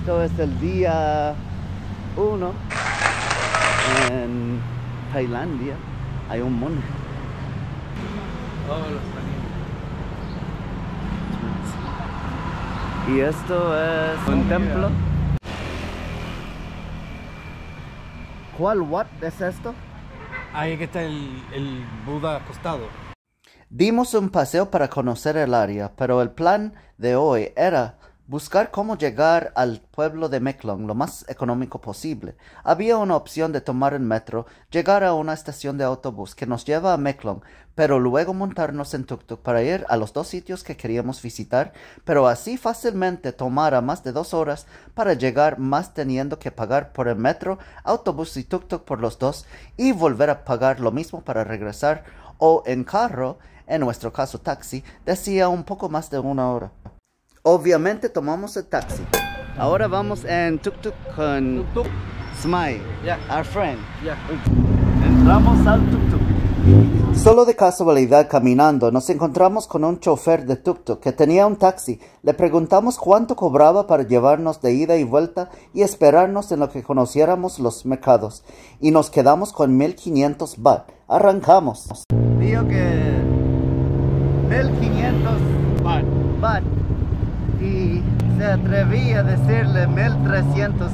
Esto es el día 1 en Tailandia. Hay un monte. Oh, los Y esto es un templo. ¿Cuál what es esto? Ahí que está el Buda acostado. Dimos un paseo para conocer el área, pero el plan de hoy era buscar cómo llegar al pueblo de Meklong lo más económico posible. Había una opción de tomar el metro, llegar a una estación de autobús que nos lleva a Meklong, pero luego montarnos en tuk-tuk para ir a los dos sitios que queríamos visitar, pero así fácilmente tomara más de 2 horas para llegar, más teniendo que pagar por el metro, autobús y tuk-tuk por los dos y volver a pagar lo mismo para regresar, o en carro, en nuestro caso taxi, decía un poco más de 1 hora. Obviamente tomamos el taxi. Ahora vamos en tuk-tuk con Smile, our friend. Entramos al tuk-tuk. Solo de casualidad caminando nos encontramos con un chofer de tuk-tuk que tenía un taxi. Le preguntamos cuánto cobraba para llevarnos de ida y vuelta y esperarnos en lo que conociéramos los mercados. Y nos quedamos con 1500 baht. Arrancamos. Digo que 1500 baht. Y se atrevía a decirle 1300.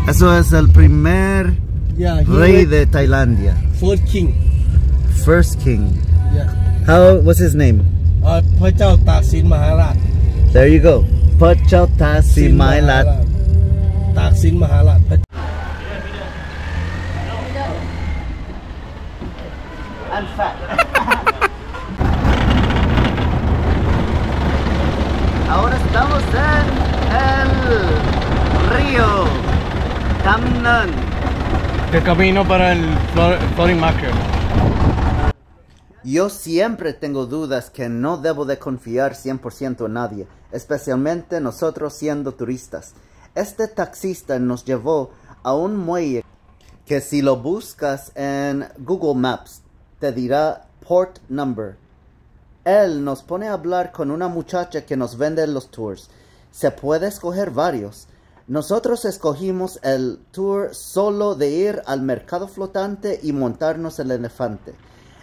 Eso es el primer rey de Tailandia. First king. First king. Yeah. What's his name? พระเจ้าตากสินมหาราช There you go. Pachautassimailat. ตากสินมหาราช I'm fat. Ahora estamos en el río Tamnan. Que camino para el Floating Market. Yo siempre tengo dudas que no debo de confiar 100% en nadie, especialmente nosotros siendo turistas. Este taxista nos llevó a un muelle que si lo buscas en Google Maps te dirá port number. Él nos pone a hablar con una muchacha que nos vende los tours. Se puede escoger varios. Nosotros escogimos el tour solo de ir al mercado flotante y montarnos el elefante.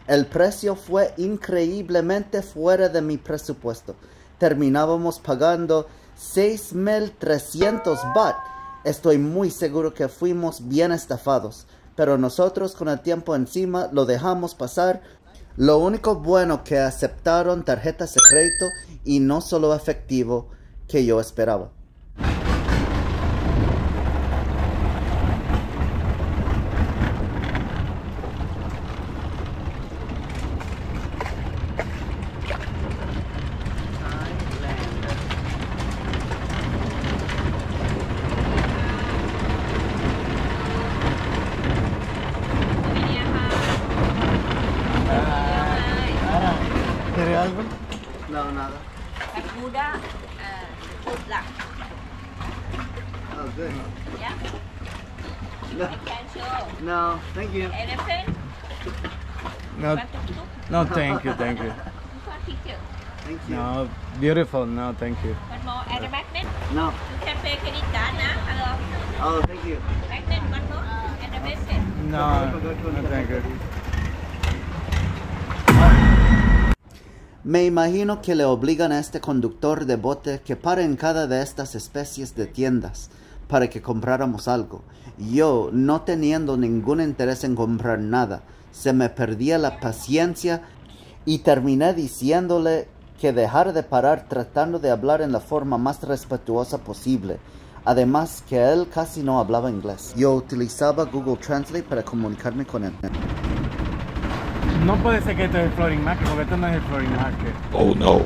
El precio fue increíblemente fuera de mi presupuesto. Terminábamos pagando 6,300 baht. Estoy muy seguro que fuimos bien estafados, pero nosotros con el tiempo encima lo dejamos pasar. Lo único bueno que aceptaron tarjetas de crédito y no solo efectivo que yo esperaba. ¿Quiere algo? No, nada. Buddha, good luck. Oh, good. Yeah. No, I can show. no, thank you. Elephant. No, Want tuk-tuk? no, thank you, thank you. You want picture? Thank you. No, beautiful, no, thank you. One more. And a magnet. No. You can pay credit card now. Hello. Oh, thank you. Magnet, one more. And a message. No, no, thank you. Me imagino que le obligan a este conductor de bote que pare en cada de estas especies de tiendas para que compráramos algo. Yo, no teniendo ningún interés en comprar nada, se me perdía la paciencia y terminé diciéndole que dejara de parar tratando de hablar en la forma más respetuosa posible. Además que él casi no hablaba inglés. Yo utilizaba Google Translate para comunicarme con él. No puede ser que esto es el Floating Market, porque esto no es el Floating Market. Oh no.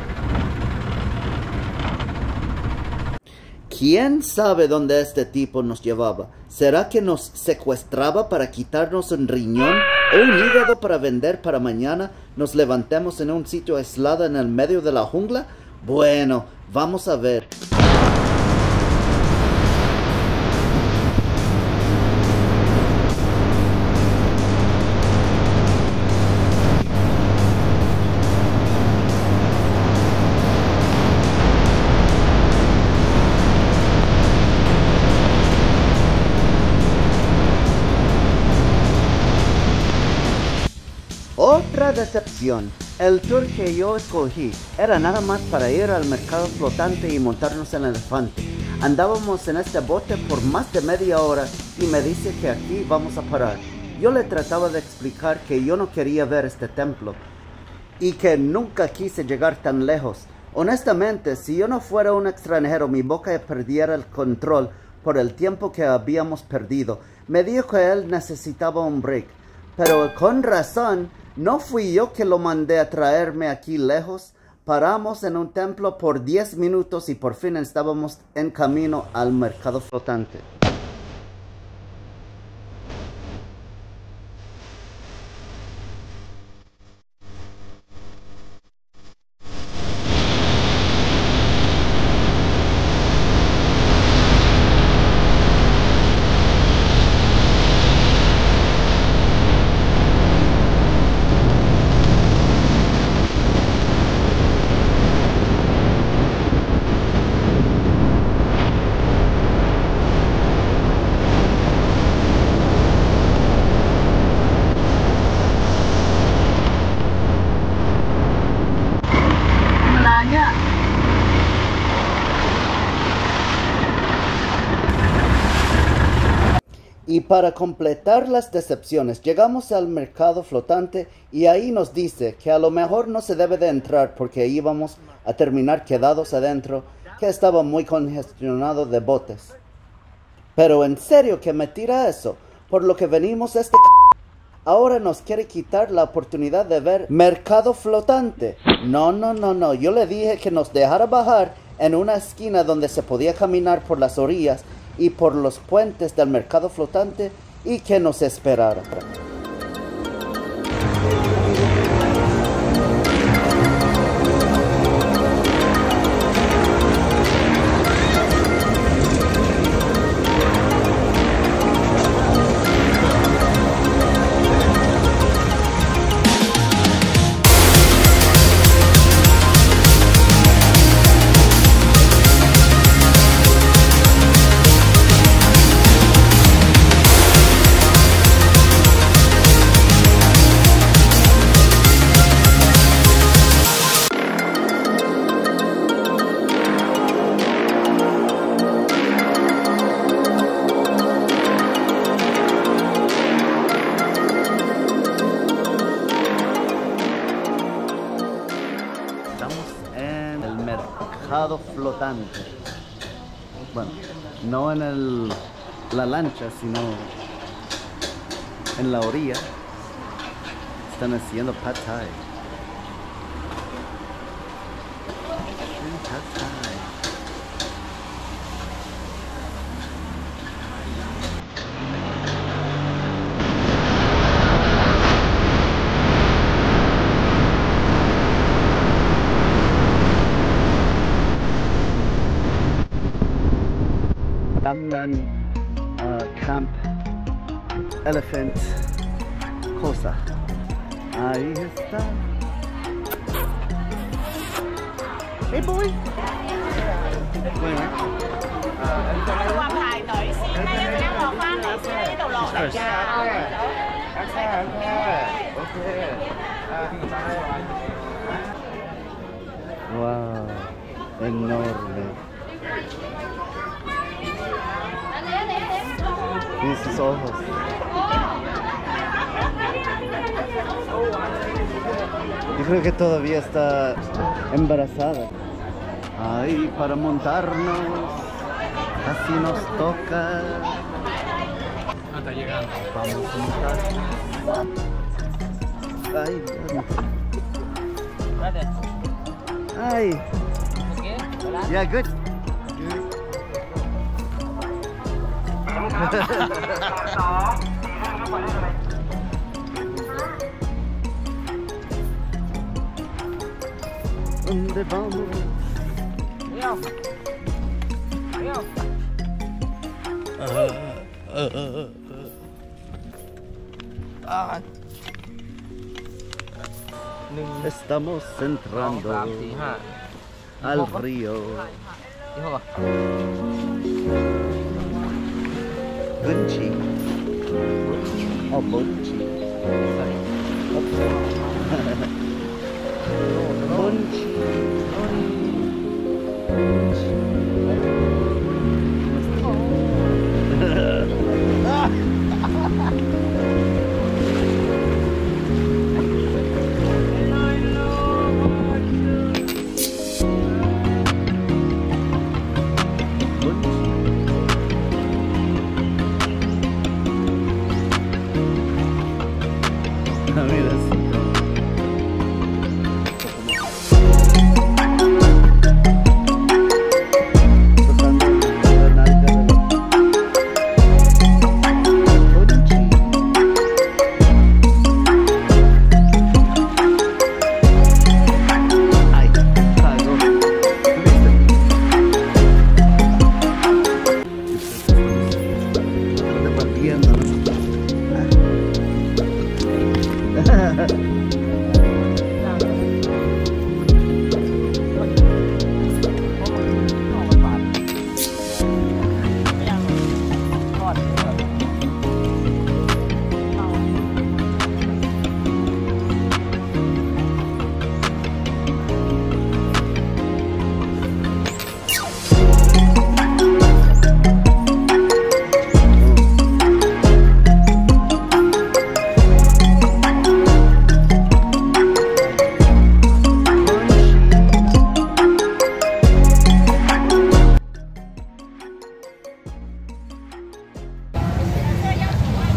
¿Quién sabe dónde este tipo nos llevaba? ¿Será que nos secuestraba para quitarnos un riñón o un hígado para vender para mañana nos levantemos en un sitio aislado en el medio de la jungla? Bueno, vamos a ver. decepción. El tour que yo escogí era nada más para ir al mercado flotante y montarnos en el elefante. Andábamos en este bote por más de media hora y me dice que aquí vamos a parar. Yo le trataba de explicar que yo no quería ver este templo y que nunca quise llegar tan lejos. Honestamente, si yo no fuera un extranjero, mi boca perdiera el control por el tiempo que habíamos perdido. Me dijo que él necesitaba un break, pero con razón, no fui yo que lo mandé a traerme aquí lejos. Paramos en un templo por 10 minutos y por fin estábamos en camino al mercado flotante. Y para completar las decepciones, llegamos al mercado flotante y ahí nos dice que a lo mejor no se debe de entrar porque íbamos a terminar quedados adentro, que estaba muy congestionado de botes. Pero en serio que me tira eso, por lo que venimos ahora nos quiere quitar la oportunidad de ver mercado flotante. No, yo le dije que nos dejara bajar en una esquina donde se podía caminar por las orillas y por los puentes del mercado flotante y que nos esperara. Mercado flotante. Bueno, no en la lancha, sino en la orilla. Están haciendo pad thai. Pad thai. Camp Elephant Cosa. Ahí está. Hey boy. Wow, enorme. Mira sus ojos. Yo creo que todavía está embarazada. Ahí para montarnos. Casi nos toca. No está llegando. Vamos a montar. Ay, Dios. Ay. Yeah, good. ¿Dónde vamos? Estamos entrando al río. Bunchi. Oh, Bunchi.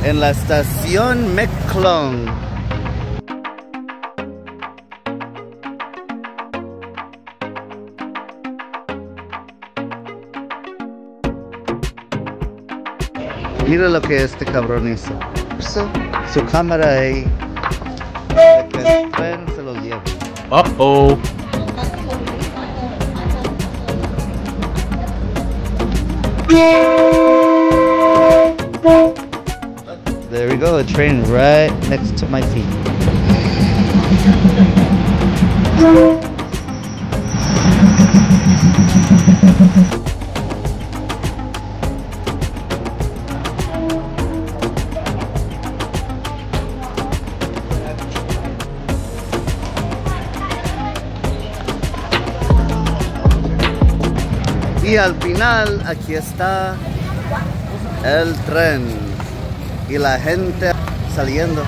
En la estación Meklong. Mira lo que este cabrón hizo. Puso su cámara ahí. De que el tren se lo lleva. Uh-oh. There we go, a train right next to my feet. Y al final, aquí está el tren y la gente saliendo.